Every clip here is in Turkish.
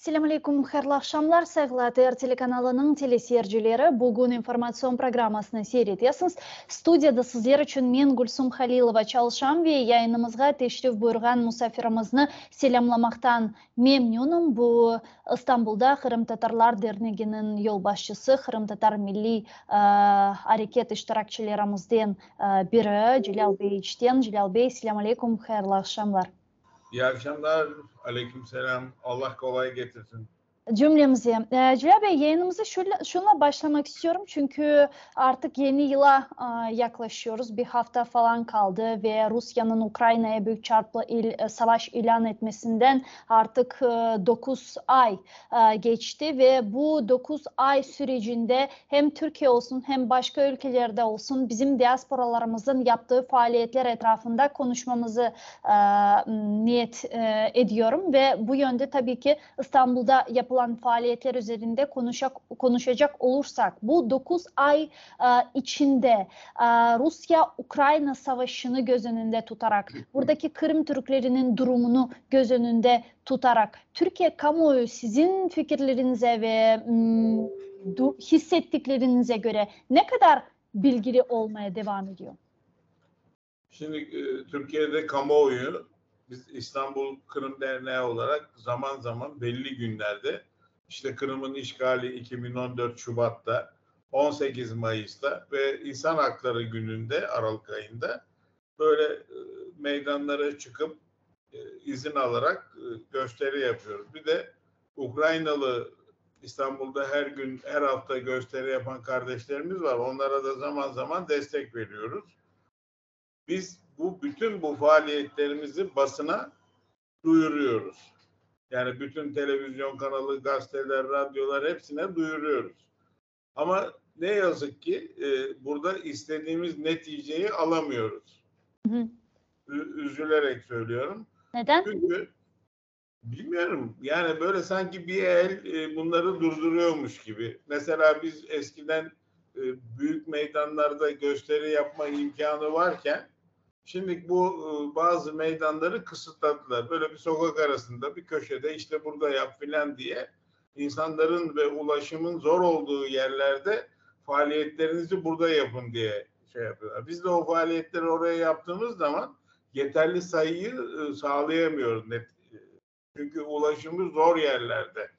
Selamun aleyküm, hayırlı akşamlar. Sevgili TR telekanalının teleseyircileri. Bugün informasyon programmasını seyredesiniz. Studiyada sizler için men Gülsüm Halilova çalışan ve yayınımızga teşrif buyurgan musafirimizni selamlamaktan memnunum. Bu İstanbul'da Kırım Tatarlar Derneği'nin yol başçısı, Kırım Tatar Milli Hareket iştirakçılarımızdan biri Celal Bey içten. Celal Bey, selamun aleyküm, hayırlı akşamlar. İyi akşamlar. Aleykümselam. Allah kolay getirsin. Cümlemize. Celal Bey, yayınımıza şunla başlamak istiyorum çünkü artık yeni yıla yaklaşıyoruz. Bir hafta falan kaldı ve Rusya'nın Ukrayna'ya büyük çaplı savaş ilan etmesinden artık 9 ay geçti ve bu 9 ay sürecinde hem Türkiye olsun hem başka ülkelerde olsun bizim diasporalarımızın yaptığı faaliyetler etrafında konuşmamızı niyet ediyorum ve bu yönde tabii ki İstanbul'da yapılan faaliyetler üzerinde konuşacak olursak bu 9 ay içinde Rusya-Ukrayna savaşını göz önünde tutarak, buradaki Kırım Türklerinin durumunu göz önünde tutarak Türkiye kamuoyu sizin fikirlerinize ve hissettiklerinize göre ne kadar bilgili olmaya devam ediyor? Şimdi Türkiye'de kamuoyu, biz İstanbul Kırım Derneği olarak zaman zaman belli günlerde, işte Kırım'ın işgali 2014 Şubat'ta, 18 Mayıs'ta ve İnsan Hakları Günü'nde, Aralık ayında böyle meydanlara çıkıp izin alarak gösteri yapıyoruz. Bir de Ukraynalı İstanbul'da her gün, her hafta gösteri yapan kardeşlerimiz var. Onlara da zaman zaman destek veriyoruz. Biz bütün bu faaliyetlerimizi basına duyuruyoruz. Yani bütün televizyon kanalı, gazeteler, radyolar hepsine duyuruyoruz. Ama ne yazık ki burada istediğimiz neticeyi alamıyoruz. Üzülerek söylüyorum. Neden? Çünkü bilmiyorum. Yani böyle sanki bir el bunları durduruyormuş gibi. Mesela biz eskiden büyük meydanlarda gösteri yapma imkanı varken şimdi bu bazı meydanları kısıtladılar. Böyle bir sokak arasında bir köşede işte burada yap filan diye insanların ve ulaşımın zor olduğu yerlerde faaliyetlerinizi burada yapın diye şey yapıyorlar. Biz de o faaliyetleri oraya yaptığımız zaman yeterli sayıyı sağlayamıyoruz. Çünkü ulaşımı zor yerlerde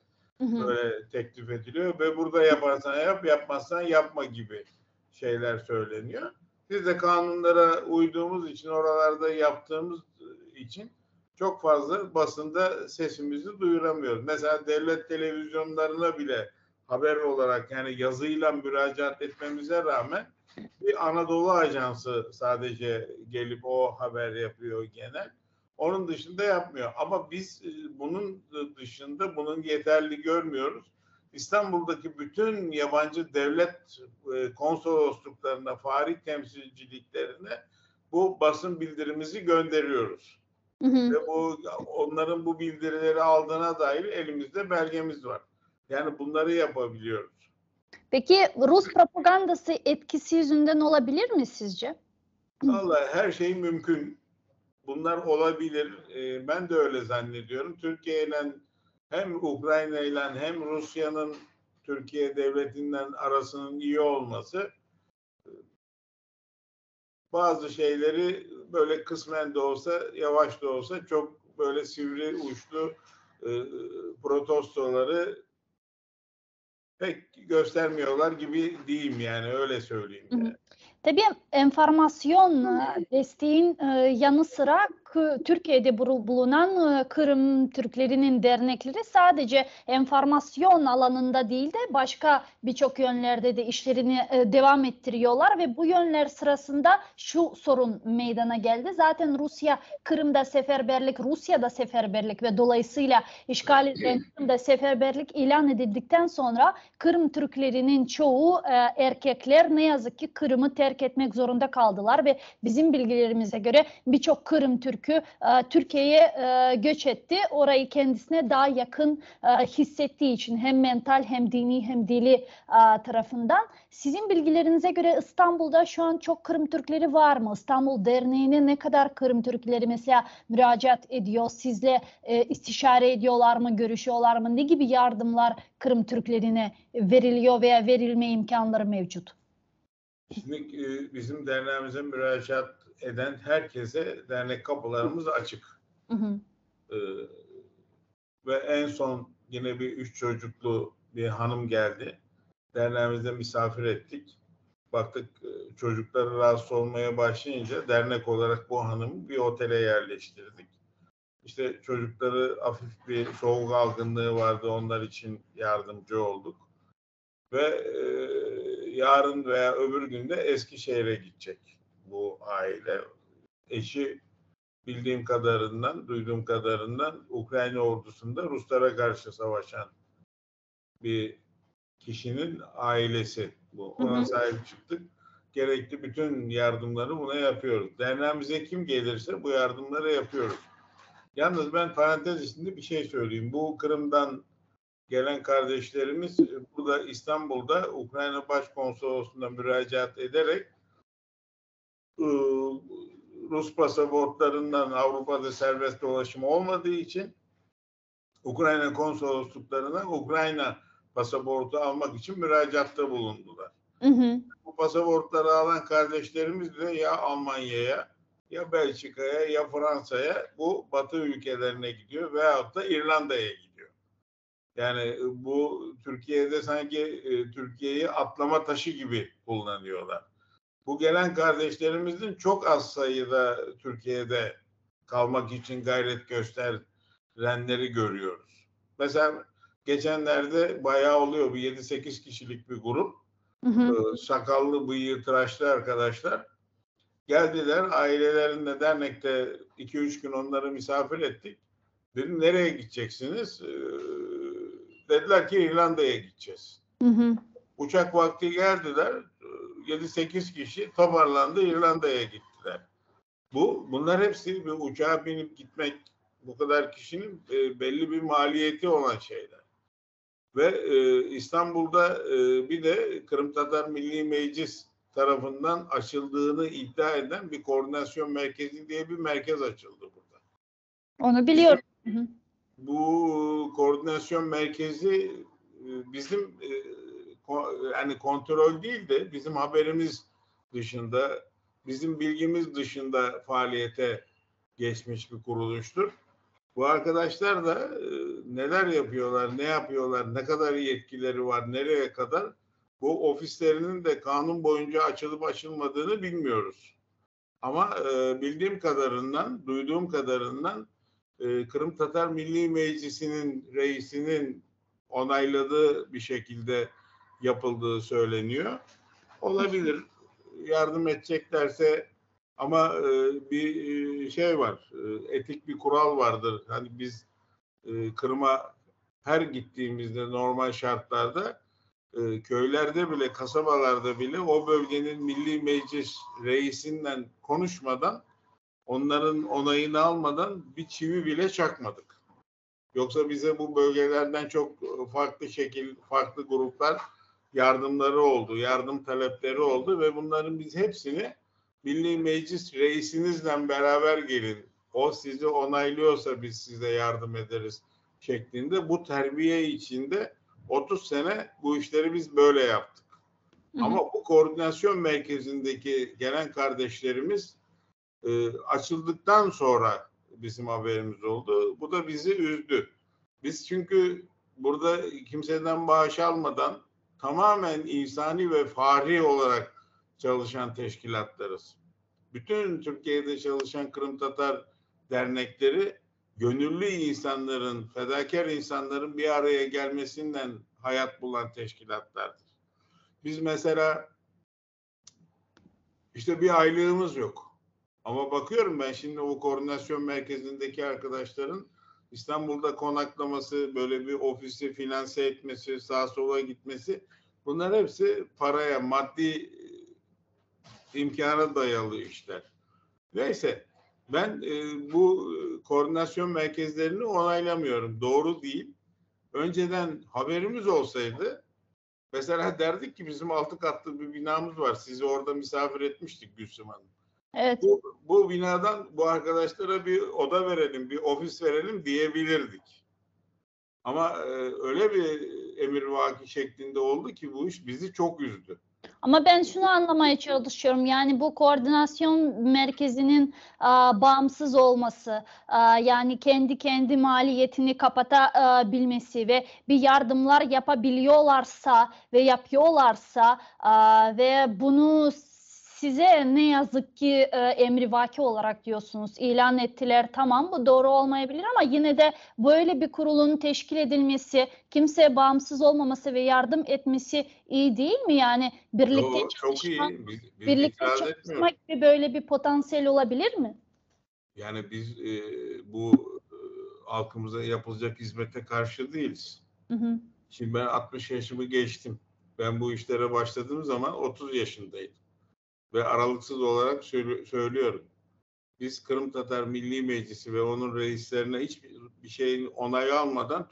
böyle teklif ediliyor ve burada yaparsan yap, yapmazsan yapma gibi şeyler söyleniyor. Biz de kanunlara uyduğumuz için, oralarda yaptığımız için çok fazla basında sesimizi duyuramıyoruz. Mesela devlet televizyonlarına bile haber olarak, yani yazıyla müracaat etmemize rağmen bir Anadolu Ajansı sadece gelip o haber yapıyor genel. Onun dışında yapmıyor. Ama biz bunun dışında bunun yeterli görmüyoruz. İstanbul'daki bütün yabancı devlet konsolosluklarına, fahri temsilciliklerine bu basın bildirimizi gönderiyoruz. Ve onların bu bildirileri aldığına dair elimizde belgemiz var. Yani bunları yapabiliyoruz. Peki Rus propagandası etkisi yüzünden olabilir mi sizce? Vallahi her şey mümkün. Bunlar olabilir. Ben de öyle zannediyorum. Türkiye ile hem Ukrayna ile hem Rusya'nın Türkiye devletinden arasının iyi olması bazı şeyleri böyle kısmen de olsa, yavaş da olsa çok böyle sivri uçlu protestoları pek göstermiyorlar gibi diyeyim, yani öyle söyleyeyim. Yani. Tabii enformasyon desteğin yanı sıra Türkiye'de bulunan Kırım Türklerinin dernekleri sadece enformasyon alanında değil de başka birçok yönlerde de işlerini devam ettiriyorlar ve bu yönler sırasında şu sorun meydana geldi. Zaten Rusya Kırım'da seferberlik, Rusya'da seferberlik ve dolayısıyla işgal edilen seferberlik ilan edildikten sonra Kırım Türklerinin çoğu erkekler ne yazık ki Kırım'ı terk terk etmek zorunda kaldılar ve bizim bilgilerimize göre birçok Kırım Türk'ü Türkiye'ye göç etti. Orayı kendisine daha yakın hissettiği için hem mental hem dini hem dili tarafından. Sizin bilgilerinize göre İstanbul'da şu an çok Kırım Türkleri var mı? İstanbul Derneği'ne ne kadar Kırım Türkleri mesela müracaat ediyor? Sizle istişare ediyorlar mı? Görüşüyorlar mı? Ne gibi yardımlar Kırım Türklerine veriliyor veya verilme imkanları mevcut? Şimdi bizim derneğimize müracaat eden herkese dernek kapılarımız açık. Hı hı. Ve en son yine bir 3 çocuklu bir hanım geldi. Derneğimizde misafir ettik. Baktık çocukları rahatsız olmaya başlayınca dernek olarak bu hanımı bir otele yerleştirdik. İşte çocukları hafif bir soğuk algınlığı vardı. Onlar için yardımcı olduk. Ve yarın veya öbür günde Eskişehir'e gidecek bu aile. Eşi bildiğim kadarından, duyduğum kadarından Ukrayna ordusunda Ruslara karşı savaşan bir kişinin ailesi bu. Ona sahip çıktık. Gerekli bütün yardımları buna yapıyoruz. Derneğimize kim gelirse bu yardımları yapıyoruz. Yalnız ben parantez içinde bir şey söyleyeyim. Bu Kırım'dan gelen kardeşlerimiz burada İstanbul'da Ukrayna Başkonsolosluğu'na müracaat ederek Rus pasaportlarından Avrupa'da serbest dolaşım olmadığı için Ukrayna konsolosluklarına Ukrayna pasaportu almak için müracaatta bulundular. Hı hı. Bu pasaportları alan kardeşlerimiz de ya Almanya'ya, ya Belçika'ya, ya Fransa'ya, bu Batı ülkelerine gidiyor veyahut da İrlanda'ya gidiyor. Yani bu Türkiye'de sanki Türkiye'yi atlama taşı gibi kullanıyorlar. Bu gelen kardeşlerimizin çok az sayıda Türkiye'de kalmak için gayret gösterenleri görüyoruz. Mesela geçenlerde bayağı oluyor, bu 7-8 kişilik bir grup. Hı hı. Sakallı, bıyığı tıraşlı arkadaşlar geldiler. Ailelerinde dernekte 2-3 gün onları misafir ettik. Dedim nereye gideceksiniz? Dediler ki İrlanda'ya gideceğiz. Hı hı. Uçak vakti geldiler. 7-8 kişi toparlandı, İrlanda'ya gittiler. Bunlar hepsi bir uçağa binip gitmek, bu kadar kişinin belli bir maliyeti olan şeyler. Ve İstanbul'da bir de Kırım Tatar Milli Meclis tarafından açıldığını iddia eden bir koordinasyon merkezi diye bir merkez açıldı burada. Onu biliyorum. Bu koordinasyon merkezi bizim yani kontrol değil de bizim haberimiz dışında, bizim bilgimiz dışında faaliyete geçmiş bir kuruluştur. Bu arkadaşlar da neler yapıyorlar, ne yapıyorlar, ne kadar yetkileri var, nereye kadar, bu ofislerinin de kanun boyunca açılıp açılmadığını bilmiyoruz. Ama bildiğim kadarından, duyduğum kadarından Kırım Tatar Milli Meclisi'nin reisinin onayladığı bir şekilde yapıldığı söyleniyor. Olabilir, yardım edeceklerse ama bir şey var, etik bir kural vardır. Hani biz Kırım'a her gittiğimizde normal şartlarda köylerde bile, kasabalarda bile o bölgenin milli meclis reisinden konuşmadan, onların onayını almadan bir çivi bile çakmadık. Yoksa bize bu bölgelerden çok farklı farklı gruplar yardımları oldu, yardım talepleri oldu ve bunların biz hepsini Milli Meclis reisinizle beraber gelin, o sizi onaylıyorsa biz size yardım ederiz şeklinde, bu terbiye içinde 30 sene bu işleri biz böyle yaptık. Hı hı. Ama bu koordinasyon merkezindeki gelen kardeşlerimiz açıldıktan sonra bizim haberimiz oldu. Bu da bizi üzdü. Biz çünkü burada kimseden bağış almadan tamamen insani ve fahri olarak çalışan teşkilatlarız. Bütün Türkiye'de çalışan Kırım Tatar dernekleri gönüllü insanların, fedakar insanların bir araya gelmesinden hayat bulan teşkilatlardır. Biz mesela işte bir aylığımız yok. Ama bakıyorum ben şimdi o koordinasyon merkezindeki arkadaşların İstanbul'da konaklaması, böyle bir ofisi finanse etmesi, sağa sola gitmesi, bunlar hepsi paraya, maddi imkana dayalı işler. Neyse, ben bu koordinasyon merkezlerini onaylamıyorum. Doğru değil. Önceden haberimiz olsaydı, mesela derdik ki bizim 6 katlı bir binamız var. Sizi orada misafir etmiştik Gülsüm Hanım. Evet. Bu binadan bu arkadaşlara bir oda verelim, bir ofis verelim diyebilirdik. Ama öyle bir emirvaki şeklinde oldu ki bu iş bizi çok üzdü. Ama ben şunu anlamaya çalışıyorum. Yani bu koordinasyon merkezinin bağımsız olması, yani kendi maliyetini kapatabilmesi ve bir yardımlar yapabiliyorlarsa ve yapıyorlarsa ve bunu size ne yazık ki emrivaki olarak diyorsunuz, ilan ettiler. Tamam, bu doğru olmayabilir ama yine de böyle bir kurulun teşkil edilmesi, kimseye bağımsız olmaması ve yardım etmesi iyi değil mi? Yani birlikte çok çalışmak, iyi. Biz birlikte itiraz çalışmak etmiyoruz. gibi böyle bir potansiyel olabilir mi? Yani biz bu halkımıza yapılacak hizmete karşı değiliz. Hı hı. Şimdi ben 60 yaşımı geçtim. Ben bu işlere başladığım zaman 30 yaşındaydım. Ve aralıksız olarak söylüyorum. Biz Kırım Tatar Milli Meclisi ve onun reislerine hiçbir şeyin onayı almadan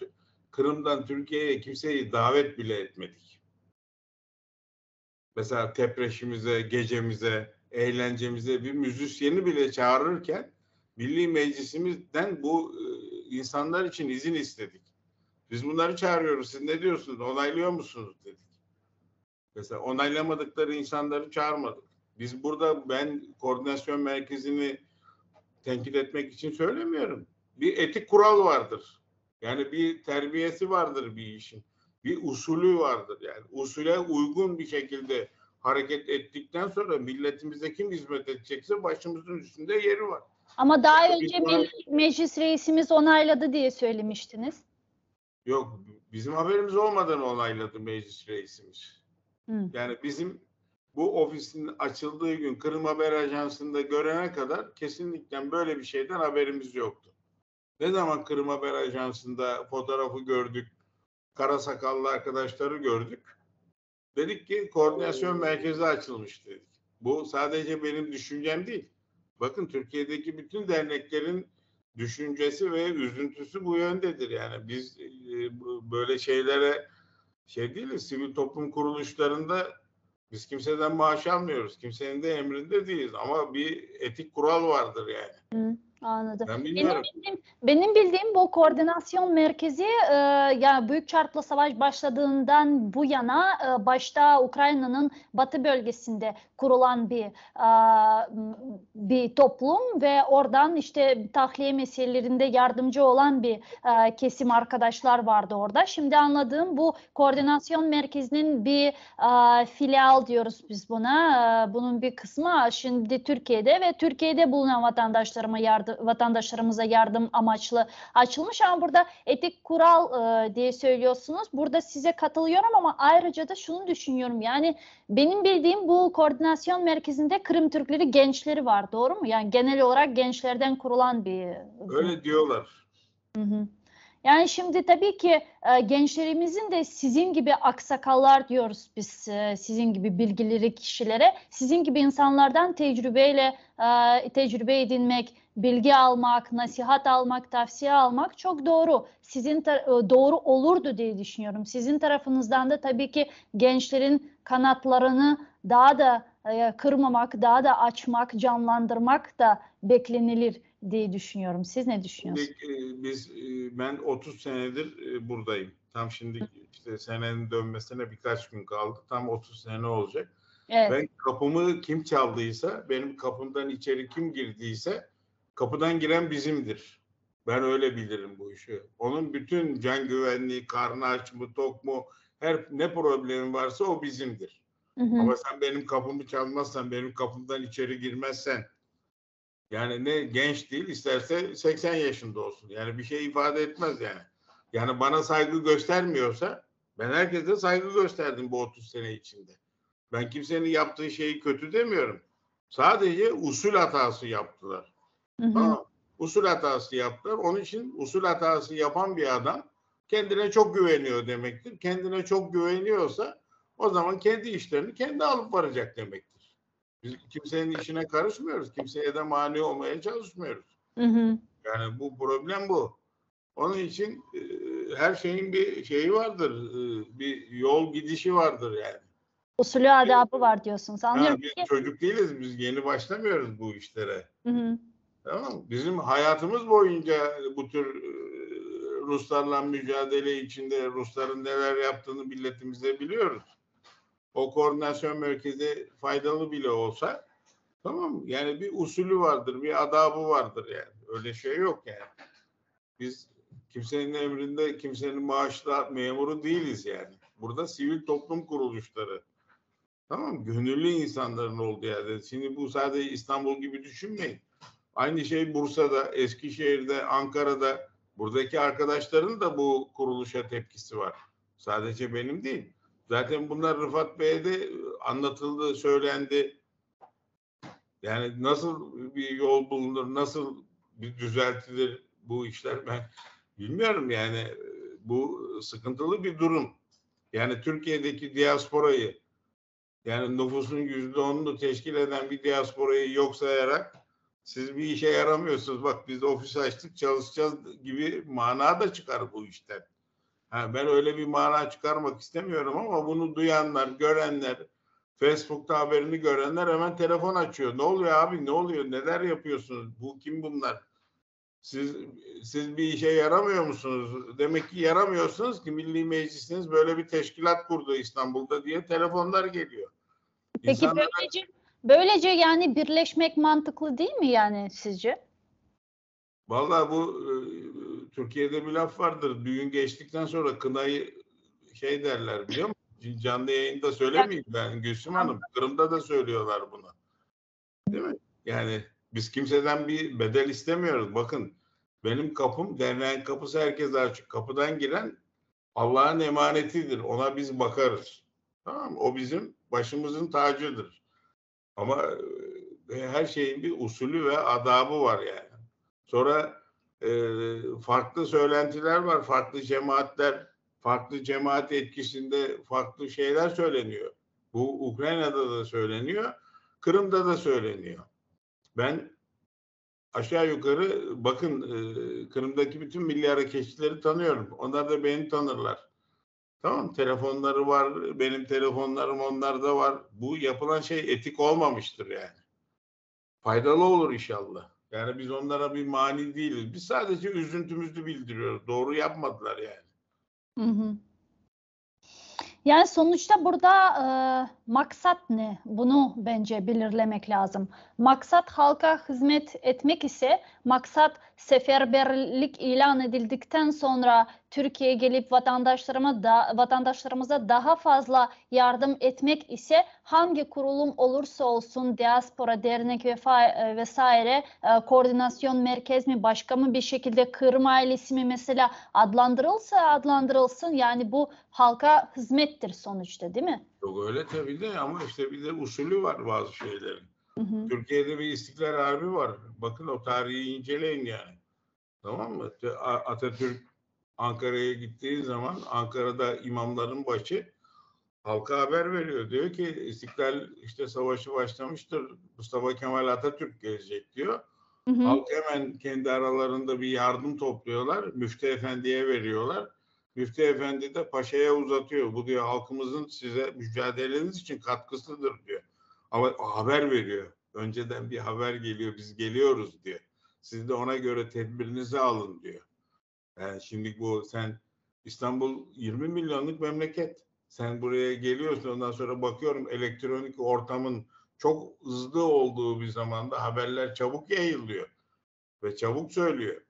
Kırım'dan Türkiye'ye kimseyi davet bile etmedik. Mesela tepreşimize, gecemize, eğlencemize bir müzisyeni bile çağırırken Milli Meclisimizden bu insanlar için izin istedik. Biz bunları çağırıyoruz. Siz ne diyorsunuz? Onaylıyor musunuz dedik. Mesela onaylamadıkları insanları çağırmadık. Biz burada ben koordinasyon merkezini tenkit etmek için söylemiyorum. Bir etik kural vardır. Yani bir terbiyesi vardır bir işin. Bir usulü vardır yani. Usule uygun bir şekilde hareket ettikten sonra milletimize kim hizmet edecekse başımızın üstünde yeri var. Ama daha önce meclis reisimiz onayladı diye söylemiştiniz. Yok, bizim haberimiz olmadan onayladı meclis reisimiz. Hı. Yani bizim bu ofisin açıldığı gün Kırım Haber Ajansı'nda görene kadar kesinlikle böyle bir şeyden haberimiz yoktu. Ne zaman Kırım Haber Ajansı'nda fotoğrafı gördük, kara sakallı arkadaşları gördük. Dedik ki koordinasyon merkezi açılmış dedik. Bu sadece benim düşüncem değil. Bakın Türkiye'deki bütün derneklerin düşüncesi ve üzüntüsü bu yöndedir. Yani biz böyle şeylere değiliz. Sivil toplum kuruluşlarında biz kimseden maaş almıyoruz. Kimsenin de emrinde değiliz. Ama bir etik kural vardır yani. Hı, anladım. Ben bilmiyorum. Benim bildiğim bu koordinasyon merkezi ya Büyük Çarplı Savaş başladığından bu yana başta Ukrayna'nın batı bölgesinde kurulan bir toplum ve oradan işte tahliye meselelerinde yardımcı olan bir kesim arkadaşlar vardı orada. Şimdi anladığım bu koordinasyon merkezinin bir filial diyoruz biz buna. Bunun bir kısmı şimdi Türkiye'de ve Türkiye'de bulunan vatandaşlarımıza yardım amaçlı açılmış ama burada etik kural diye söylüyorsunuz. Burada size katılıyorum ama ayrıca da şunu düşünüyorum. Yani benim bildiğim bu koordinasyon merkezinde Kırım Türkleri gençleri var. Doğru mu? Yani genel olarak gençlerden kurulan bir... Öyle diyorlar. Hı hı. Yani şimdi tabii ki gençlerimizin de sizin gibi aksakallar diyoruz biz, sizin gibi bilgileri kişilere, sizin gibi insanlardan tecrübe edinmek, bilgi almak, nasihat almak, tavsiye almak çok doğru. Doğru olurdu diye düşünüyorum. Sizin tarafınızdan da tabii ki gençlerin kanatlarını daha da kırmamak, daha da açmak, canlandırmak da beklenilir diye düşünüyorum. Siz ne düşünüyorsunuz? Ben 30 senedir buradayım. Tam şimdi işte senenin dönmesine birkaç gün kaldı. Tam 30 sene olacak. Evet. Ben kapımı kim çaldıysa, benim kapımdan içeri kim girdiyse kapıdan giren bizimdir. Ben öyle bilirim bu işi. Onun bütün can güvenliği, karnı aç mı, tok mu, ne problemi varsa o bizimdir. Hı hı. Ama sen benim kapımı çalmazsan, benim kapımdan içeri girmezsen, yani ne genç değil, isterse 80 yaşında olsun. Yani bir şey ifade etmez yani. Yani bana saygı göstermiyorsa, ben herkese saygı gösterdim bu 30 sene içinde. Ben kimsenin yaptığı şeyi kötü demiyorum. Sadece usul hatası yaptılar. Hı hı. Tamam. Usul hatası yaptılar. Onun için usul hatası yapan bir adam kendine çok güveniyor demektir. Kendine çok güveniyorsa o zaman kendi işlerini kendi alıp varacak demektir. Biz kimsenin işine karışmıyoruz. Kimseye de mani olmaya çalışmıyoruz. Hı hı. Yani bu problem bu. Onun için her şeyin bir şeyi vardır. Bir yol gidişi vardır yani. Usulü adabı var diyorsunuz. Anlıyorum. Biz Peki. çocuk değiliz. Biz yeni başlamıyoruz bu işlere. Hı hı. Tamam mı? Bizim hayatımız boyunca bu tür Ruslarla mücadele içinde Rusların neler yaptığını milletimize biliyoruz. O koordinasyon merkezi faydalı bile olsa, tamam mı? Yani bir usulü vardır, bir adabı vardır yani. Öyle şey yok yani. Biz kimsenin emrinde, kimsenin maaşlı memuru değiliz yani. Burada sivil toplum kuruluşları. Tamam mı? Gönüllü insanların olduğu yerde. Şimdi bu sadece İstanbul gibi düşünmeyin. Aynı şey Bursa'da, Eskişehir'de, Ankara'da. Buradaki arkadaşların da bu kuruluşa tepkisi var. Sadece benim değil. Zaten bunlar Rıfat Bey'e de anlatıldı, söylendi. Yani nasıl bir yol bulunur, nasıl bir düzeltilir bu işler ben bilmiyorum yani. Bu sıkıntılı bir durum. Yani Türkiye'deki diasporayı, yani nüfusun %10'unu teşkil eden bir diasporayı yok sayarak siz bir işe yaramıyorsunuz. Bak biz ofis açtık çalışacağız gibi mana da çıkar bu işten. Ben öyle bir mana çıkarmak istemiyorum ama bunu duyanlar, görenler, Facebook'ta haberini görenler hemen telefon açıyor. Ne oluyor abi? Ne oluyor? Neler yapıyorsunuz? Bu kim bunlar? Siz bir işe yaramıyor musunuz? Demek ki yaramıyorsunuz ki Milli Meclisiniz böyle bir teşkilat kurdu İstanbul'da diye telefonlar geliyor. Peki İnsanlar böylece yani birleşmek mantıklı değil mi yani sizce? vallahi bu Türkiye'de bir laf vardır. Düğün geçtikten sonra kınayı şey derler biliyor musun? Canlı yayında söylemeyeyim ben Gülsüm Hanım. Kırım'da da söylüyorlar bunu. Değil mi? Yani biz kimseden bir bedel istemiyoruz. Bakın benim kapım derneğin kapısı herkese açık. Kapıdan giren Allah'ın emanetidir. Ona biz bakarız. Tamam mı? O bizim başımızın tacıdır. Ama her şeyin bir usulü ve adabı var yani. Sonra farklı söylentiler var. Farklı cemaatler, farklı cemaat etkisinde farklı şeyler söyleniyor. Bu Ukrayna'da da söyleniyor. Kırım'da da söyleniyor. Ben aşağı yukarı bakın Kırım'daki bütün milli hareketçileri tanıyorum. Onlar da beni tanırlar. Tamam, telefonları var, benim telefonlarım onlarda var. Bu yapılan şey etik olmamıştır yani. Faydalı olur inşallah. Yani biz onlara bir mani değiliz. Biz sadece üzüntümüzü bildiriyoruz. Doğru yapmadılar yani. Hı hı. Yani sonuçta burada maksat ne? Bunu bence belirlemek lazım. Maksat halka hizmet etmek ise maksat seferberlik ilan edildikten sonra Türkiye'ye gelip vatandaşlarımıza daha fazla yardım etmek ise hangi kurulum olursa olsun diaspora, dernek vesaire koordinasyon merkez mi başka mı bir şekilde Kırım ailesi mi mesela adlandırılsın yani bu halka hizmettir sonuçta değil mi? Yok öyle tabii de ama işte bir de usulü var bazı şeylerin. Hı hı. Türkiye'de bir İstiklal Harbi var. Bakın o tarihi inceleyin yani. Tamam mı? Atatürk Ankara'ya gittiği zaman Ankara'da imamların başı halka haber veriyor. Diyor ki İstiklal işte savaşı başlamıştır. Mustafa Kemal Atatürk gelecek diyor. Hı hı. Halk hemen kendi aralarında bir yardım topluyorlar. Müftü Efendi'ye veriyorlar. Müftü Efendi de paşaya uzatıyor. Bu diyor halkımızın size mücadeleniz için katkısıdır diyor. Ama haber veriyor. Önceden bir haber geliyor. Biz geliyoruz diyor. Siz de ona göre tedbirinizi alın diyor. Yani şimdi sen İstanbul 20 milyonluk memleket. Sen buraya geliyorsun ondan sonra bakıyorum elektronik ortamın çok hızlı olduğu bir zamanda haberler çabuk yayılıyor ve çabuk söylüyor.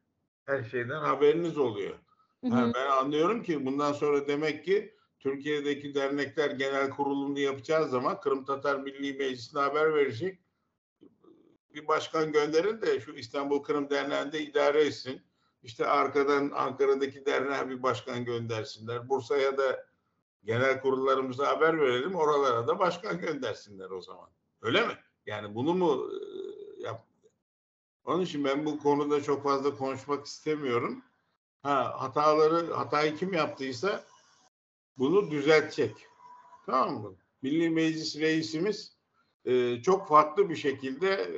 Her şeyden haberiniz oluyor. Hı hı. Ben anlıyorum ki bundan sonra demek ki Türkiye'deki dernekler genel kurulunu yapacağı zaman Kırım Tatar Milli Meclisi'ne haber verecek. Bir başkan gönderin de şu İstanbul Kırım Derneği'nde idare etsin. İşte arkadan Ankara'daki derneğe bir başkan göndersinler. Bursa'ya da genel kurullarımıza haber verelim. Oralara da başkan göndersinler o zaman. Öyle mi? Yani bunu mu yap? Onun için ben bu konuda çok fazla konuşmak istemiyorum. Hatayı kim yaptıysa bunu düzeltecek. Tamam mı? Milli Meclis reisimiz çok farklı bir şekilde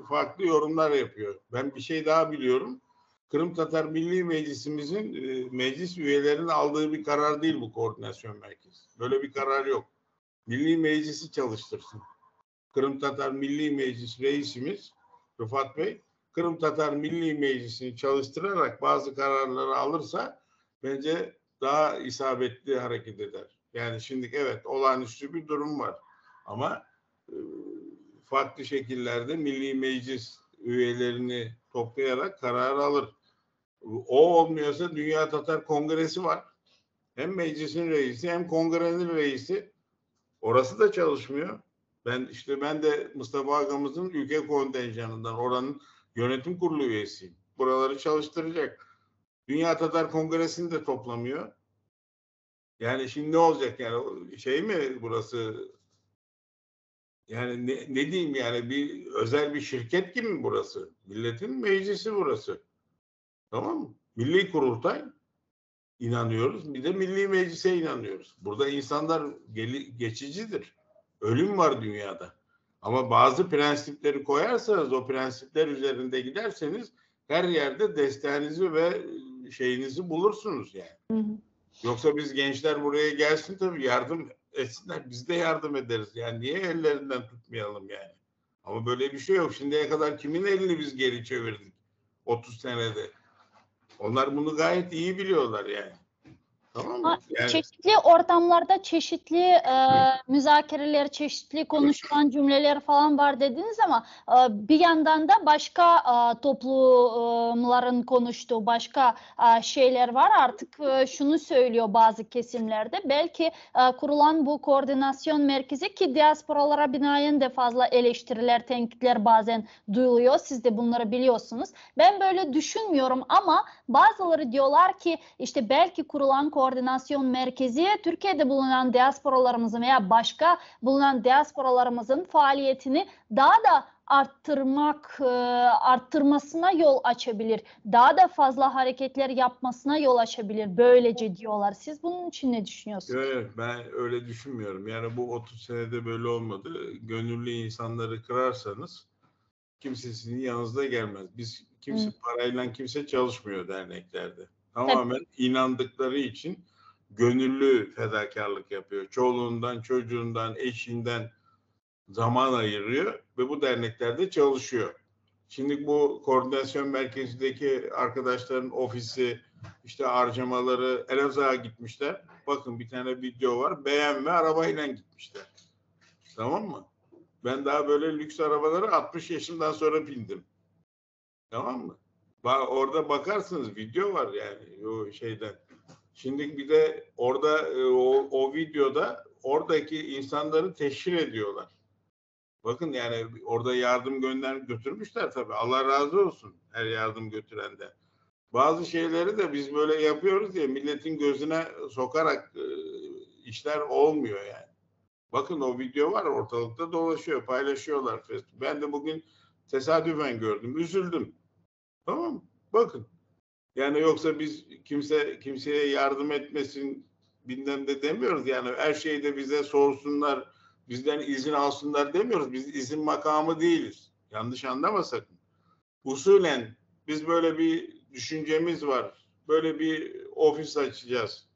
farklı yorumlar yapıyor. Ben bir şey daha biliyorum. Kırım Tatar Milli Meclisimizin meclis üyelerinin aldığı bir karar değil bu koordinasyon merkezi. Böyle bir karar yok. Milli Meclisi çalıştırsın. Kırım Tatar Milli Meclis reisimiz Rıfat Bey, Kırım Tatar Milli Meclisi'ni çalıştırarak bazı kararları alırsa bence daha isabetli hareket eder. Yani şimdi evet olağanüstü bir durum var ama farklı şekillerde Milli Meclis üyelerini toplayarak karar alır. O olmuyorsa Dünya Tatar Kongresi var. Hem meclisin reisi hem kongrenin reisi. Orası da çalışmıyor. Ben de Mustafa Ağamızın ülke kontenjanından oranın yönetim kurulu üyesiyim. Buraları çalıştıracak. Dünya Tatar Kongresi'ni de toplamıyor. Yani şimdi ne olacak yani şey mi burası? Yani ne diyeyim yani bir özel bir şirket gibi mi burası? Milletin meclisi burası. Tamam mı? Milli Kurultay inanıyoruz. Bir de Milli Meclis'e inanıyoruz. Burada insanlar geçicidir. Ölüm var dünyada. Ama bazı prensipleri koyarsanız, o prensipler üzerinde giderseniz her yerde desteğinizi ve şeyinizi bulursunuz yani. Hı hı. Yoksa biz gençler buraya gelsin tabii yardım etsinler. Biz de yardım ederiz. Yani niye ellerinden tutmayalım yani? Ama böyle bir şey yok. Şimdiye kadar kimin elini biz geri çevirdik? 30 senede. Onlar bunu gayet iyi biliyorlar yani. Tamam mı? Yani... Çeşitli ortamlarda çeşitli müzakereler, çeşitli konuşulan cümleler falan var dediniz ama bir yandan da başka toplumların konuştuğu başka şeyler var. Artık şunu söylüyor bazı kesimlerde. Belki kurulan bu koordinasyon merkezi ki diasporalara binaen de fazla eleştiriler, tenkitler bazen duyuluyor. Siz de bunları biliyorsunuz. Ben böyle düşünmüyorum ama bazıları diyorlar ki işte belki kurulan koordinasyon merkezi Türkiye'de bulunan diasporalarımızın veya başka bulunan diasporalarımızın faaliyetini daha da arttırmasına yol açabilir. Daha da fazla hareketler yapmasına yol açabilir. Böylece diyorlar. Siz bunun için ne düşünüyorsunuz? Evet, ben öyle düşünmüyorum. Yani bu 30 senede böyle olmadı. Gönüllü insanları kırarsanız kimse sizin yanınızda gelmez. Parayla kimse çalışmıyor derneklerde. Tamamen inandıkları için gönüllü fedakarlık yapıyor. Çoluğundan, çocuğundan, eşinden zaman ayırıyor ve bu derneklerde çalışıyor. Şimdi bu koordinasyon merkezindeki arkadaşların ofisi, işte harcamaları Elazığ'a gitmişler. Bakın bir tane video var. BMW arabayla gitmişler. Tamam mı? Ben daha böyle lüks arabaları 60 yaşından sonra bindim. Tamam mı? Orada bakarsınız video var yani o şeyden. Şimdi bir de orada o videoda oradaki insanları teşhir ediyorlar. Bakın yani orada yardım götürmüşler tabii. Allah razı olsun her yardım götürende. Bazı şeyleri de biz böyle yapıyoruz diye milletin gözüne sokarak işler olmuyor yani. Bakın o video var ortalıkta dolaşıyor, paylaşıyorlar. Ben de bugün tesadüfen gördüm, üzüldüm. Tamam mı? Bakın. Yani yoksa biz kimseye yardım etmesin bilmem de demiyoruz. Yani her şeyi de bize sorsunlar, bizden izin alsınlar demiyoruz. Biz izin makamı değiliz. Yanlış anlama sakın. Usulen biz böyle bir düşüncemiz var. Böyle bir ofis açacağız.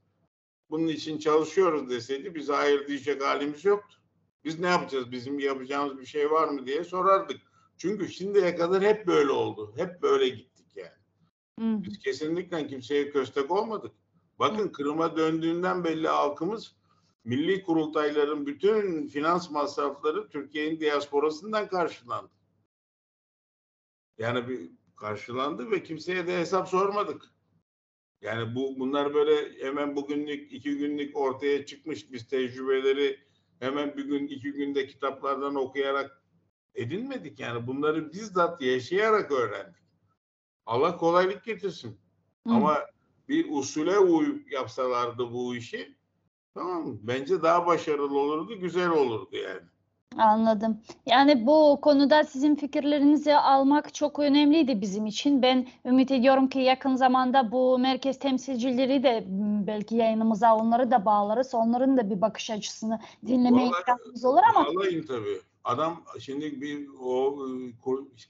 Bunun için çalışıyoruz deseydi bize hayır diyecek halimiz yoktu. Biz ne yapacağız? Bizim yapacağımız bir şey var mı diye sorardık. Çünkü şimdiye kadar hep böyle oldu. Hep böyle gittik yani. Biz kesinlikle kimseye köstek olmadık. Bakın Kırım'a döndüğünden belli halkımız milli kurultayların bütün finans masrafları Türkiye'nin diasporasından karşılandı. Yani karşılandı ve kimseye de hesap sormadık. Yani bunlar böyle hemen bugünlük, 2 günlük ortaya çıkmış biz tecrübeleri hemen bir gün, 2 günde kitaplardan okuyarak edinmedik. Yani bunları bizzat yaşayarak öğrendik. Allah kolaylık getirsin. Ama bir usule uyup yapsalardı bu işi, tamam mı? Bence daha başarılı olurdu, güzel olurdu yani. Anladım. Yani bu konuda sizin fikirlerinizi almak çok önemliydi bizim için. Ben ümit ediyorum ki yakın zamanda bu merkez temsilcileri de belki yayınımıza onları da bağlarız. Onların da bir bakış açısını dinlemeye ihtiyacımız olur ama. Bağlayın tabii. adam şimdi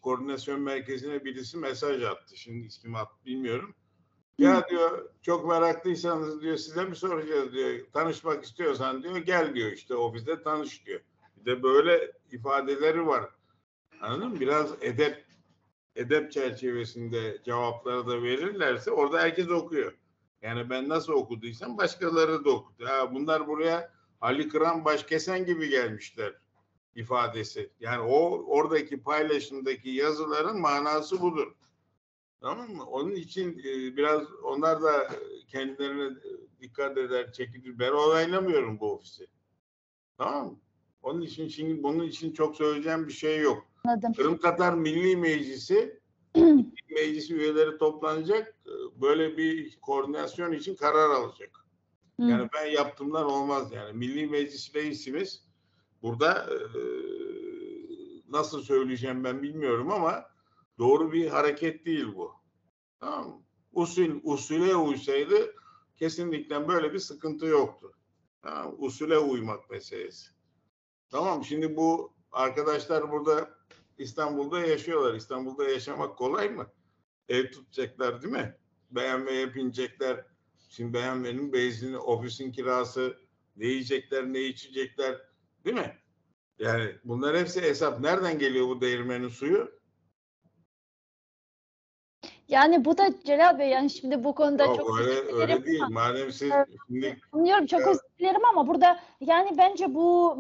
koordinasyon merkezine birisi mesaj attı. Şimdi ismini bilmiyorum. Ya diyor çok meraklıysanız diyor size mi soracağız diyor. Tanışmak istiyorsan diyor gel diyor işte ofiste tanış diyor. Bir de böyle ifadeleri var. Anladın mı? Biraz edep çerçevesinde cevapları da verirlerse orada herkes okuyor. Yani ben nasıl okuduysam başkaları da okudu. Ha, bunlar buraya Ali Kıran Başkesen gibi gelmişler ifadesi. Yani oradaki paylaşımdaki yazıların manası budur. Tamam mı? Onun için biraz onlar da kendilerine dikkat eder, çekilir. Ben onaylamıyorum bu ofisi. Tamam mı? Onun için şimdi bunun için çok söyleyeceğim bir şey yok. Anladım. Kırım Tatar Milli Meclisi meclis üyeleri toplanacak. Böyle bir koordinasyon için karar alacak. Yani ben yaptığımdan olmaz yani. Milli Meclis reisimiz burada nasıl söyleyeceğim ben bilmiyorum ama doğru bir hareket değil bu. Tamam mı? Usule uysaydı kesinlikle böyle bir sıkıntı yoktu. Tamam mı? Usule uymak meselesi. Tamam mı? Şimdi bu arkadaşlar burada İstanbul'da yaşıyorlar. İstanbul'da yaşamak kolay mı? Ev tutacaklar değil mi? BMW'ye binecekler. Şimdi BMW'nin benzini, ofisin kirası, ne yiyecekler, ne içecekler değil mi? Yani bunlar hepsi hesap. Nereden geliyor bu değirmenin suyu? Yani bu da Celal Bey yani şimdi bu konuda Yok, çok öyle değil. Madem siz şimdi anlıyorum çok özür dilerim ama burada yani bence bu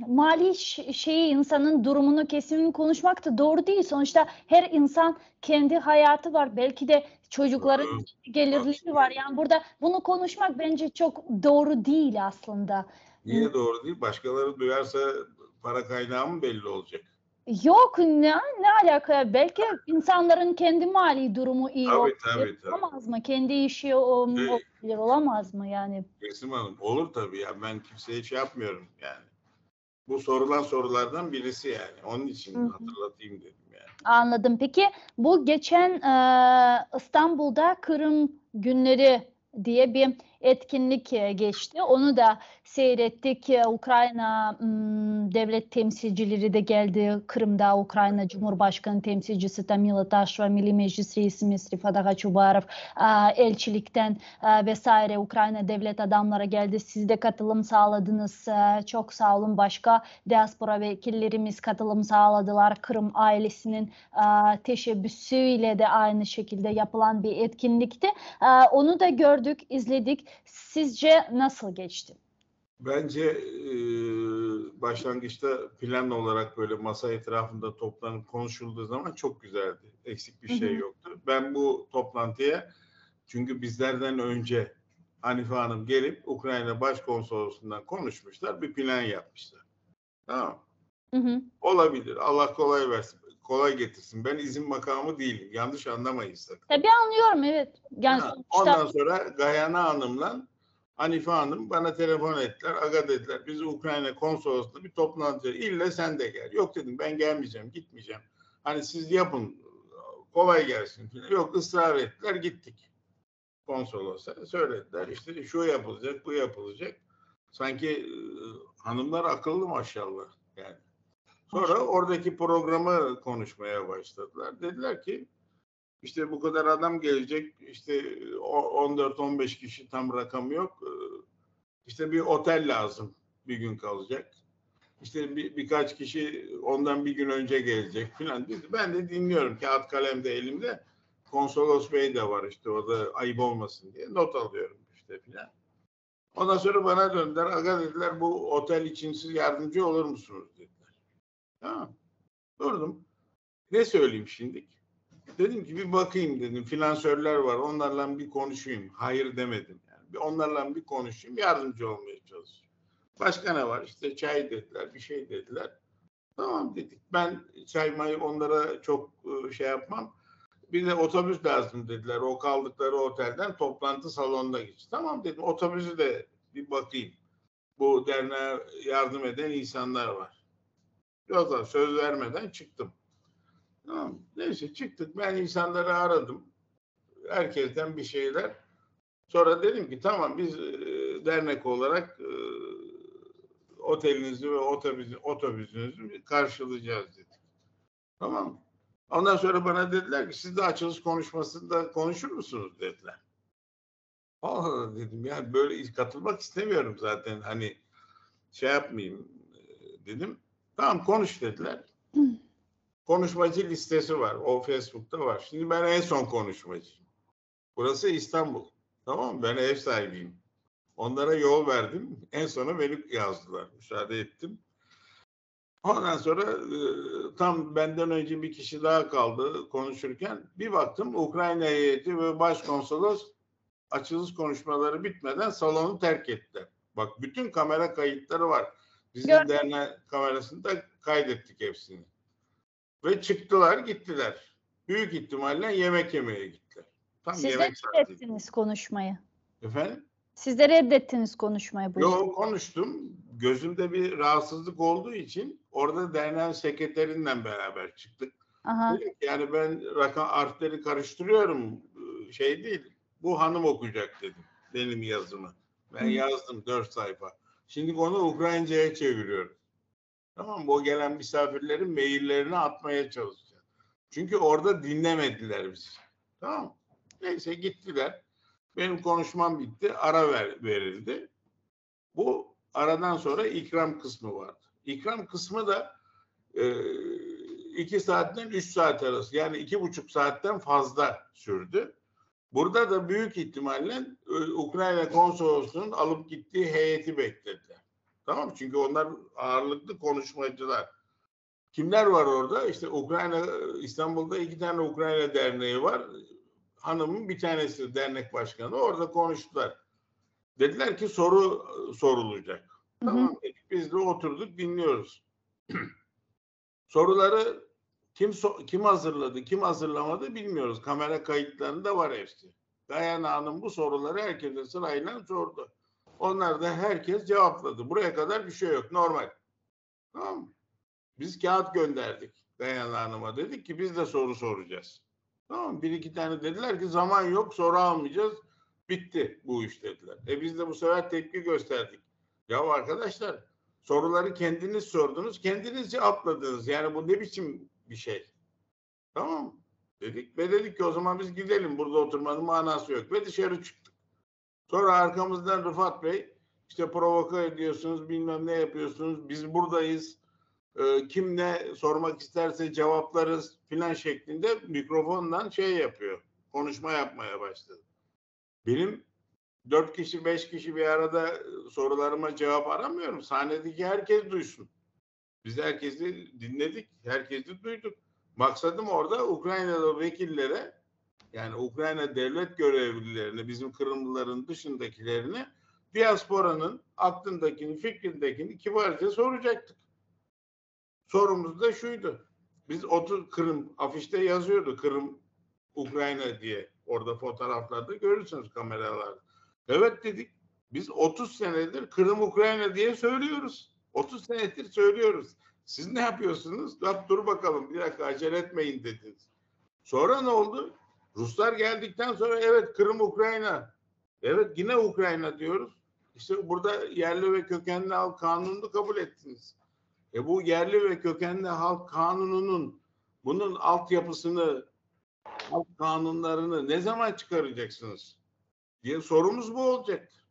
mali şeyi insanın durumunu kesin konuşmak da doğru değil. Sonuçta her insan kendi hayatı var. Belki de çocukların gelirleri var. Yani burada bunu konuşmak bence çok doğru değil aslında. Niye doğru değil? Başkaları duyarsa para kaynağı mı belli olacak? Yok ne alaka? Belki insanların kendi mali durumu iyi Tabii. olamaz mı? Kendi işi olabilir, olamaz mı yani? Resim Hanım olur tabii ya. Ben kimseye şey yapmıyorum yani. Bu sorulan sorulardan birisi yani. Onun için hatırlatayım dedim yani. Anladım. Peki bu geçen İstanbul'da Kırım Günleri diye bir etkinlik geçti. Onu da seyrettik. Ukrayna devlet temsilcileri de geldi. Kırım'da Ukrayna Cumhurbaşkanı temsilcisi Tamila Taşva, Milli Meclis Reisimiz Rifat Agaçubarov, elçilikten vesaire Ukrayna devlet adamları geldi. Siz de katılım sağladınız. Çok sağ olun. Başka diaspora vekillerimiz katılım sağladılar. Kırım ailesinin teşebbüsüyle de aynı şekilde yapılan bir etkinlikti. Onu da gördük, izledik. Sizce nasıl geçti? Bence başlangıçta plan olarak böyle masa etrafında toplanıp konuşulduğu zaman çok güzeldi. Eksik bir şey yoktu. Ben bu toplantıya çünkü bizlerden önce Hanife Hanım gelip Ukrayna Başkonsolosluğundan konuşmuşlar, bir plan yapmışlar. Tamam. Olabilir. Allah kolay versin. Kolay getirsin. Ben izin makamı değilim. Yanlış anlamayın sakın. Tabii anlıyorum evet. Yani ondan sonra Gayana Hanım'la Hanife Hanım bana telefon ettiler. Aga dediler biz Ukrayna konsolosluğunda bir toplantı. İlle sen de gel. Yok dedim ben gelmeyeceğim, gitmeyeceğim. Hani siz yapın. Kolay gelsin. Yok ısrar ettiler gittik. Konsolosa söylediler. İşte şu yapılacak, bu yapılacak. Sanki hanımlar akıllı maşallah yani. Sonra oradaki programı konuşmaya başladılar. Dediler ki işte bu kadar adam gelecek, işte 14-15 kişi tam rakam yok. İşte bir otel lazım, bir gün kalacak. İşte birkaç kişi ondan bir gün önce gelecek filan dedi. Ben de dinliyorum, kağıt kalem de elimde. Konsolos Bey de var işte orada ayıp olmasın diye not alıyorum işte filan. Ondan sonra bana döndüler, aga dediler bu otel için siz yardımcı olur musunuz dediler. Tamam. Durdum. Ne söyleyeyim şimdi? Dedim ki bir bakayım dedim. Finansörler var. Onlarla bir konuşayım. Hayır demedim yani. Onlarla bir konuşayım. Yardımcı olmaya çalışayım. Başka ne var? İşte çay dediler. Bir şey dediler. Tamam dedik. Ben çay mayı onlara çok şey yapmam. Bir de otobüs lazım dediler. O kaldıkları otelden toplantı salonuna geçti. Tamam dedim. Otobüsü de bir bakayım. Bu derneğe yardım eden insanlar var. Yoksa söz vermeden çıktım. Tamam. Neyse çıktık. Ben insanları aradım. Herkesten bir şeyler. Sonra dedim ki tamam biz dernek olarak otelinizi ve otobüsünüzü karşılayacağız dedik. Tamam mı? Ondan sonra bana dediler ki siz de açılış konuşmasında konuşur musunuz dediler. Aa dedim yani böyle katılmak istemiyorum zaten hani şey yapmayayım dedim. Tamam konuş dediler. Konuşmacı listesi var. O Facebook'ta var. Şimdi ben en son konuşmacıyım. Burası İstanbul. Tamam mı? Ben ev sahibiyim. Onlara yol verdim. En sona beni yazdılar. Müsaade ettim. Ondan sonra tam benden önce bir kişi daha kaldı konuşurken bir baktım Ukrayna heyeti ve başkonsolos açılış konuşmaları bitmeden salonu terk ettiler. Bak bütün kamera kayıtları var. Bizim derneğin kamerasında kaydettik hepsini. Ve çıktılar gittiler. Büyük ihtimalle yemek yemeye gittiler. Tam Siz de yemek saati. reddettiniz konuşmayı. Efendim? Siz de reddettiniz konuşmayı bu yüzden. Yok konuştum. Gözümde bir rahatsızlık olduğu için orada derneğin sekreterinden beraber çıktık. Aha. Dedim ki, yani ben rakam harfleri karıştırıyorum. Şey değil. Bu hanım okuyacak dedim. Benim yazımı. Ben yazdım 4 sayfa. Şimdi onu Ukraynaca'ya çeviriyorum. Tamam mı? O gelen misafirlerin maillerini atmaya çalışacağım. Çünkü orada dinlemediler bizi. Tamam mı? Neyse gittiler. Benim konuşmam bitti. Ara verildi. Bu aradan sonra ikram kısmı vardı. İkram kısmı da 2 saatten 3 saat arası. Yani 2,5 saatten fazla sürdü. Burada da büyük ihtimalle Ukrayna konsolosluğunun alıp gittiği heyeti beklediler. Tamam mı? Çünkü onlar ağırlıklı konuşmacılar. Kimler var orada? İşte İstanbul'da 2 tane Ukrayna derneği var. Hanımın bir tanesi dernek başkanı. Orada konuştular. Dediler ki soru sorulacak. Tamam dedik. Biz de oturduk dinliyoruz. Soruları kim hazırladı, kim hazırlamadı bilmiyoruz. Kamera kayıtlarında var hepsi. Dayana Hanım bu soruları herkese sırayla sordu. Onlar da herkes cevapladı. Buraya kadar bir şey yok. Normal. Tamam mı? Biz kağıt gönderdik Dayana Hanım'a. Dedik ki biz de soru soracağız. Tamam mı? 1-2 tane dediler ki zaman yok soru almayacağız. Bitti bu iş dediler. Biz de bu sefer tepki gösterdik. Ya arkadaşlar soruları kendiniz sordunuz, kendiniz cevapladınız. Yani bu ne biçim bir şey? Tamam mı? Dedik ve dedik ki o zaman biz gidelim. Burada oturmanın manası yok. Ve dışarı çıktık. Sonra arkamızdan Rıfat Bey işte provoka ediyorsunuz, bilmem ne yapıyorsunuz. Biz buradayız. Kim ne sormak isterse cevaplarız filan şeklinde mikrofondan şey yapıyor. Konuşma yapmaya başladı. Benim 4 kişi 5 kişi bir arada sorularıma cevap aramıyorum. Sahnedeki herkes duysun. Biz herkesi dinledik. Herkesi duyduk. Maksadım orada Ukraynalı vekillere yani Ukrayna devlet görevlilerine bizim Kırımlıların dışındakilerine diasporanın aklındakini fikrindekini kibarca soracaktık. Sorumuz da şuydu. Biz Kırım afişte yazıyordu Kırım Ukrayna diye. Orada fotoğraflarda görürsünüz kameralarda. Evet dedik. Biz 30 senedir Kırım Ukrayna diye söylüyoruz. 30 senedir söylüyoruz. Siz ne yapıyorsunuz? Dur bakalım bir dakika acele etmeyin dediniz. Sonra ne oldu? Ruslar geldikten sonra evet Kırım Ukrayna. Evet yine Ukrayna diyoruz. İşte burada yerli ve kökenli halk kanununu kabul ettiniz. Bu yerli ve kökenli halk kanununun bunun altyapısını halk kanunlarını ne zaman çıkaracaksınız diye sorumuz bu olacaktır.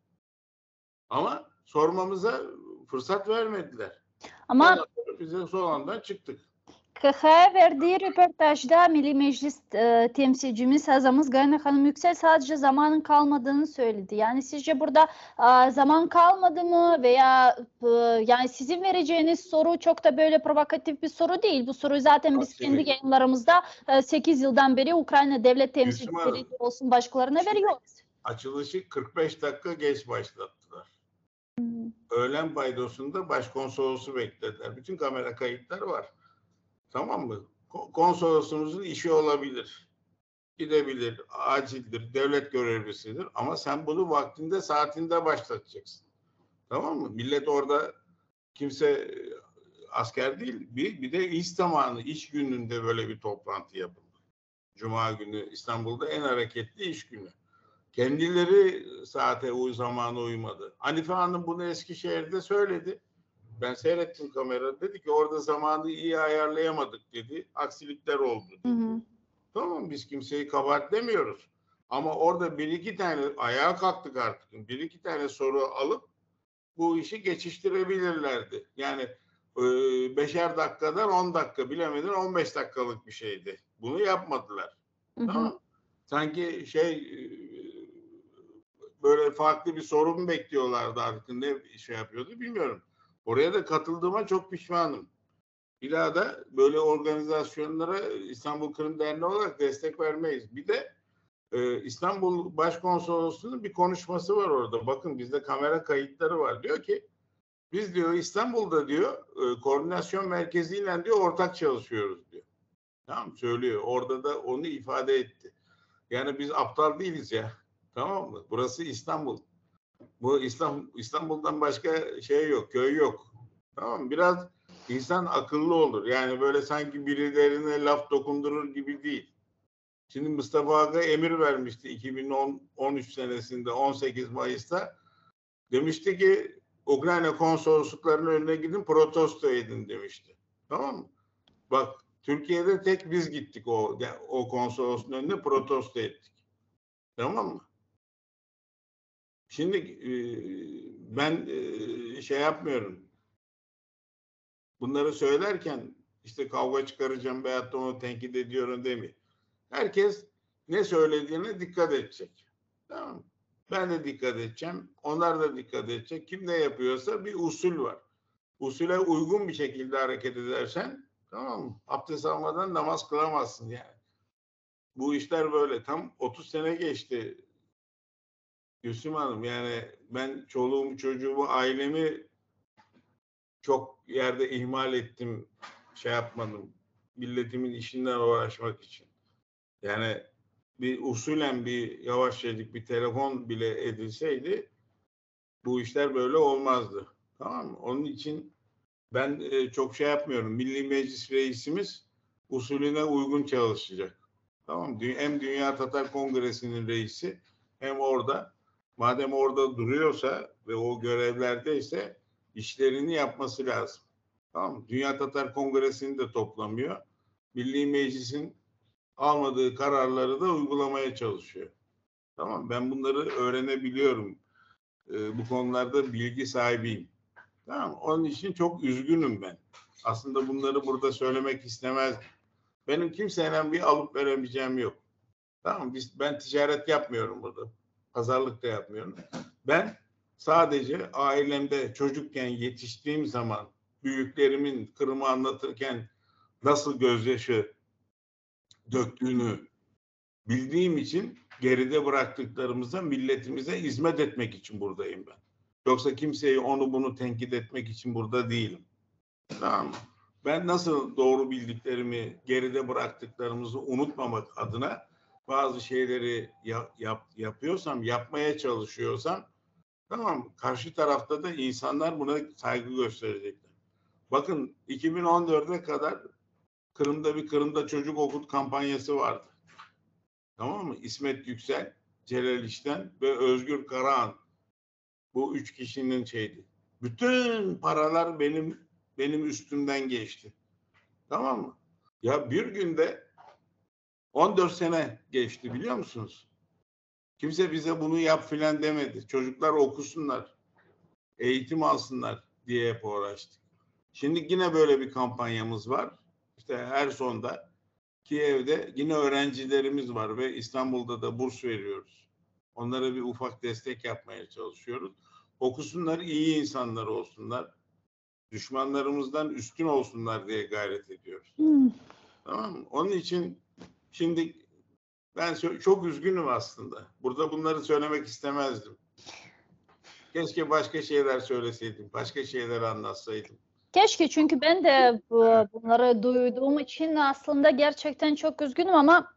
Ama sormamıza fırsat vermediler. Ama bize son anda çıktık. KH'ye verdiği röportajda Milli Meclis temsilcimiz Hazamız Gayna Hanım Yüksel sadece zamanın kalmadığını söyledi. Yani sizce burada zaman kalmadı mı veya yani sizin vereceğiniz soru çok da böyle provokatif bir soru değil. Bu soruyu zaten biz kendi yayınlarımızda 8 yıldan beri Ukrayna devlet temsilcileri olsun başkalarına veriyoruz. Açılışı 45 dakika geç başlattılar. Öğlen paydosunda başkonsolosu beklediler. Bütün kamera kayıtları var. Tamam mı? Konsolosumuzun işi olabilir. Gidebilir, acildir, devlet görevlisidir. Ama sen bunu vaktinde, saatinde başlatacaksın. Tamam mı? Millet orada kimse asker değil. Bir de iş zamanı, iş gününde böyle bir toplantı yapıldı. Cuma günü İstanbul'da en hareketli iş günü. Kendileri saate zamana uymadı. Hanife Hanım bunu Eskişehir'de söyledi. Ben seyrettim kamerada. Dedi ki orada zamanı iyi ayarlayamadık dedi. Aksilikler oldu dedi. Hı hı. Tamam, biz kimseyi kabahatlemiyoruz. Ama orada bir iki tane ayağa kalktık artık. Bir iki tane soru alıp bu işi geçiştirebilirlerdi. Yani 5'er dakikadan 10 dakika, bilemedin 15 dakikalık bir şeydi. Bunu yapmadılar. Hı hı. Tamam. Sanki böyle farklı bir sorun bekliyorlardı artık, ne şey yapıyordu bilmiyorum. Oraya da katıldığıma çok pişmanım. Bir daha da böyle organizasyonlara İstanbul Kırım Derneği olarak destek vermeyiz. Bir de İstanbul Başkonsolosluğu'nun bir konuşması var orada. Bakın, bizde kamera kayıtları var. Diyor ki biz diyor İstanbul'da diyor koordinasyon merkeziyle diyor ortak çalışıyoruz diyor. Tamam, söylüyor. Orada da onu ifade etti. Yani biz aptal değiliz ya. Tamam mı? Burası İstanbul. Bu İstanbul'dan başka şey yok, köy yok. Tamam mı? Biraz insan akıllı olur. Yani böyle sanki birilerine laf dokundurur gibi değil. Şimdi Mustafa Aga emir vermişti 2013 senesinde 18 Mayıs'ta. Demişti ki Ukrayna konsolosluklarının önüne gidin, protesto edin demişti. Tamam mı? Bak, Türkiye'de tek biz gittik o konsolosluğun önüne, protesto ettik. Tamam mı? Şimdi ben şey yapmıyorum. Bunları söylerken işte kavga çıkaracağım veyahut da onu tenkit ediyorum demiyor. Herkes ne söylediğine dikkat edecek. Tamam mı? Ben de dikkat edeceğim. Onlar da dikkat edecek. Kim ne yapıyorsa bir usul var. Usule uygun bir şekilde hareket edersen, tamam mı, abdest almadan namaz kılamazsın yani. Bu işler böyle. Tam 30 sene geçti Gülsüm Hanım. Yani ben çoluğumu, çocuğumu, ailemi çok yerde ihmal ettim. Şey yapmadım. Milletimin işinden uğraşmak için. Yani bir usulen bir yavaşçacık bir telefon bile edilseydi bu işler böyle olmazdı. Tamam mı? Onun için ben çok şey yapmıyorum. Milli Meclis Reisimiz usulüne uygun çalışacak. Tamam mı? Hem Dünya Tatar Kongresi'nin reisi, hem orada, madem orada duruyorsa ve o görevlerdeyse, işlerini yapması lazım. Tamam mı? Dünya Tatar Kongresi'ni de toplamıyor. Milli Meclis'in almadığı kararları da uygulamaya çalışıyor. Tamam, ben bunları öğrenebiliyorum. Bu konularda bilgi sahibiyim. Tamam, onun için çok üzgünüm ben. Aslında bunları burada söylemek istemezdim. Benim kimseyle bir alıp veremeyeceğim yok. Tamam, ben ticaret yapmıyorum burada. Pazarlık da yapmıyorum. Ben sadece ailemde çocukken yetiştiğim zaman büyüklerimin Kırım'ı anlatırken nasıl gözyaşı döktüğünü bildiğim için geride bıraktıklarımıza, milletimize hizmet etmek için buradayım ben. Yoksa kimseyi onu bunu tenkit etmek için burada değilim. Tamam mı? Ben nasıl doğru bildiklerimi, geride bıraktıklarımızı unutmamak adına bazı şeyleri yapıyorsam, yapmaya çalışıyorsam, tamam mı, karşı tarafta da insanlar buna saygı gösterecekler. Bakın, 2014'e kadar Kırım'da çocuk okut kampanyası vardı. Tamam mı? İsmet Yüksel, Celal İşten ve Özgür Karahan. Bu üç kişinin şeydi. Bütün paralar benim üstümden geçti. Tamam mı? Ya bir günde 14 sene geçti, biliyor musunuz? Kimse bize bunu yap filan demedi. Çocuklar okusunlar, eğitim alsınlar diye hep uğraştık. Şimdi yine böyle bir kampanyamız var. İşte her sonda Kiev'de yine öğrencilerimiz var ve İstanbul'da da burs veriyoruz. Onlara bir ufak destek yapmaya çalışıyoruz. Okusunlar, iyi insanlar olsunlar. Düşmanlarımızdan üstün olsunlar diye gayret ediyoruz. Tamam mı? Onun için şimdi ben çok üzgünüm aslında. Burada bunları söylemek istemezdim. Keşke başka şeyler söyleseydim, başka şeyler anlatsaydım. Keşke, çünkü ben de bunları duyduğum için aslında gerçekten çok üzgünüm ama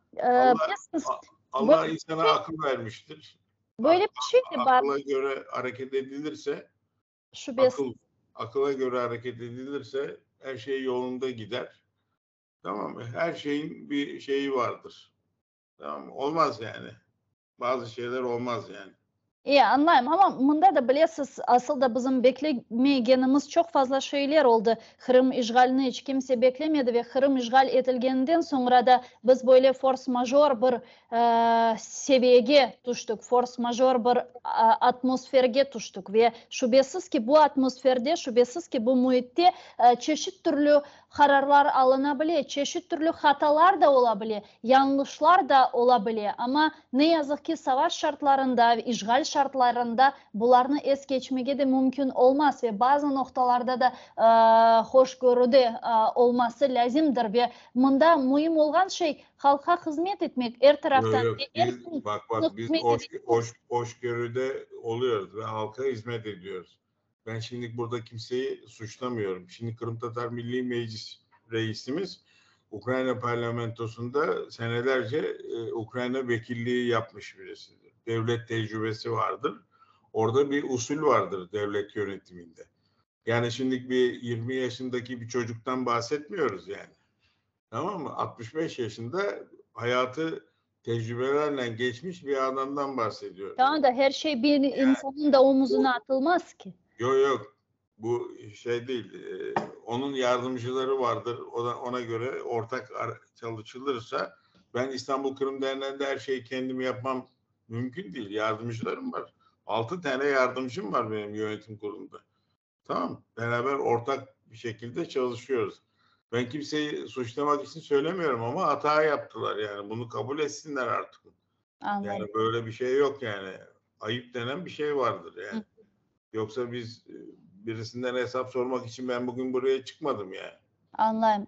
Allah insana akıl vermiştir. böyle bir şey de var. Akıla göre hareket edilirse, akıla göre hareket edilirse her şey yolunda gider. Tamam mı? Her şeyin bir şeyi vardır. Tamam mı? Olmaz yani. Bazı şeyler olmaz yani. Anlayayım ama bunda da biliyorsunuz aslında bizim beklemeyenimiz çok fazla şeyler oldu. Kırım işgalini hiç kimse beklemedi ve Kırım işgal edilgenden sonra da biz böyle force major bir seviyeye düştük. Force major bir atmosferge düştük ve şüphesiz ki bu atmosferde, şüphesiz ki bu muhitte çeşit türlü kararlar alınabilir, çeşit türlü hatalar da olabilir, yanlışlar da olabilir ama ne yazık ki savaş şartlarında ve işgal şartlarında bunlarını es geçmeye de mümkün olmaz ve bazı noktalarda da hoşgörüde olması lazımdır ve bunda mühim olan şey halka hizmet etmek her taraftan. Yok, biz hoşgörüde oluyoruz ve halka hizmet ediyoruz. Ben şimdi burada kimseyi suçlamıyorum. Şimdi Kırım Tatar Milli Meclis reisimiz Ukrayna parlamentosunda senelerce Ukrayna vekilliği yapmış birisidir. Devlet tecrübesi vardır. Orada bir usul vardır devlet yönetiminde. Yani şimdi bir 20 yaşındaki bir çocuktan bahsetmiyoruz yani. Tamam mı? 65 yaşında hayatı tecrübelerle geçmiş bir adamdan bahsediyoruz. Tamam da her şey bir insanın da omuzuna atılmaz ki. Yok. Bu şey değil. Onun yardımcıları vardır. Ona göre ortak çalışılırsa ben İstanbul Kırım Derneği'nde her şeyi kendim yapmam mümkün değil. Yardımcılarım var. 6 tane yardımcım var benim yönetim kurulunda. Tamam. Beraber ortak bir şekilde çalışıyoruz. Ben kimseyi suçlamak için söylemiyorum ama hata yaptılar yani. Bunu kabul etsinler artık. Anladım. Yani böyle bir şey yok yani. Ayıp denen bir şey vardır yani. Yoksa biz birisinden hesap sormak için ben bugün buraya çıkmadım yani. Anlayayım.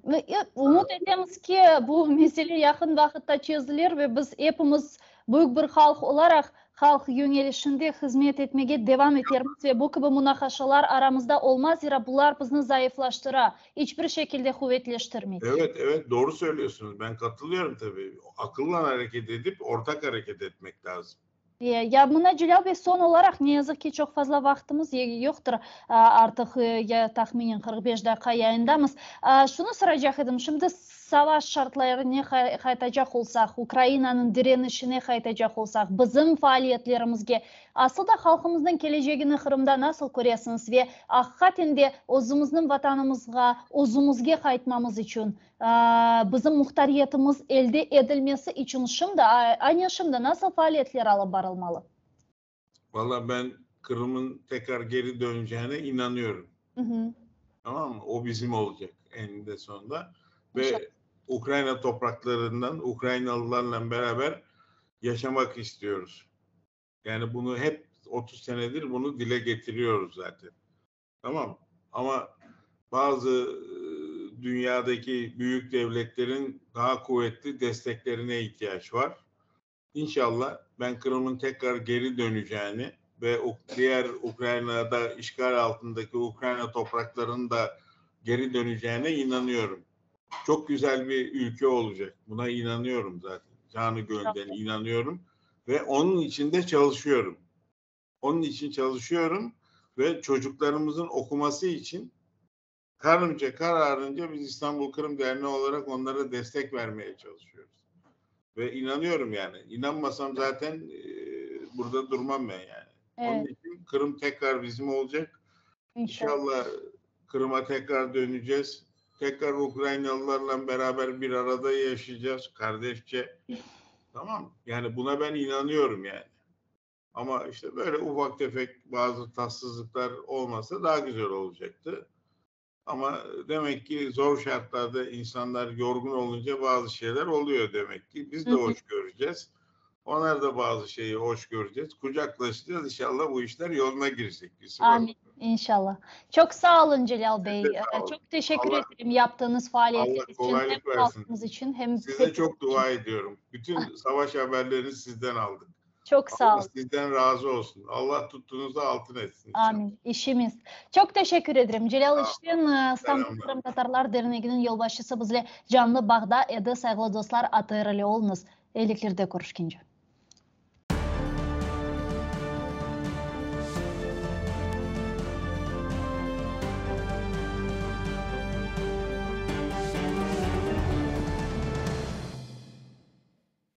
Umut edemiz ki bu mesele yakın vakitte çözülür ve biz hepimiz büyük bir halk olarak halk yönelişinde hizmet etmeye devam ederiz ve bu gibi münakaşalar aramızda olmaz. Zira bunlar bizi zayıflaştıra, hiçbir şekilde kuvvetleştirmez. Evet doğru söylüyorsunuz. Ben katılıyorum tabii. Akılla hareket edip ortak hareket etmek lazım. Ya buna Celal Bey son olarak ne yazık ki çok fazla vaktimiz yoktur. Artık ya tahminen 45 dakika yayındamız. Şunu soracak idim. Şimdi savaş şartlarını qaytacak olsak, Ukrayna'nın direnişini qaytacak olsak, bizim faaliyetlerimizge aslında halkımızın geleceğini Kırım'da nasıl görüyorsunuz ve hakikaten de özümüzün vatanımızga, özümüzge qaytmamız için bizim muhtariyetimiz elde edilmesi için şimdi nasıl faaliyetler alıp barılmalı? Vallahi ben Kırım'ın tekrar geri döneceğine inanıyorum. Tamam mı? O bizim olacak eninde sonunda. Ve Ukrayna topraklarından Ukraynalılarla beraber yaşamak istiyoruz. Yani bunu hep 30 senedir bunu dile getiriyoruz zaten. Tamam. Ama bazı dünyadaki büyük devletlerin daha kuvvetli desteklerine ihtiyaç var. İnşallah ben Kırım'ın tekrar geri döneceğini ve diğer Ukrayna'da işgal altındaki Ukrayna topraklarının da geri döneceğine inanıyorum. Çok güzel bir ülke olacak. Buna inanıyorum zaten. Canı gönülden inanıyorum ve onun için de çalışıyorum. Onun için çalışıyorum ve çocuklarımızın okuması için kararınca biz İstanbul Kırım Derneği olarak onlara destek vermeye çalışıyoruz. Ve inanıyorum yani. İnanmasam zaten burada durmam ben yani. Evet. Onun için Kırım tekrar bizim olacak. İnşallah Kırım'a tekrar döneceğiz. Tekrar Ukraynalılarla beraber bir arada yaşayacağız kardeşçe. Tamam. Yani buna ben inanıyorum yani. Ama işte böyle ufak tefek bazı tatsızlıklar olmasa daha güzel olacaktı. Ama demek ki zor şartlarda insanlar yorgun olunca bazı şeyler oluyor demek ki. Biz de hoş göreceğiz. Onlar da bazı şeyi hoş göreceğiz. Kucaklaşacağız. İnşallah bu işler yoluna girecek. Amin. İnşallah. Çok sağ olun Celal Bey. Çok teşekkür ederim yaptığınız faaliyetler için. Hem halkımız için hem size çok dua ediyorum. Bütün savaş haberlerini sizden aldık. Çok sağ olun. Allah sizden razı olsun. Allah tuttuğunuzu altın etsin. Amin. İşimiz. Çok teşekkür ederim. Celal İşten, İstanbul Kırım Tatarlar Derneği'nin yolbaşçısı bizle canlı bağda edi. Saygılı dostlar, atayırlı olunuz. Eyliklerde görüşkence.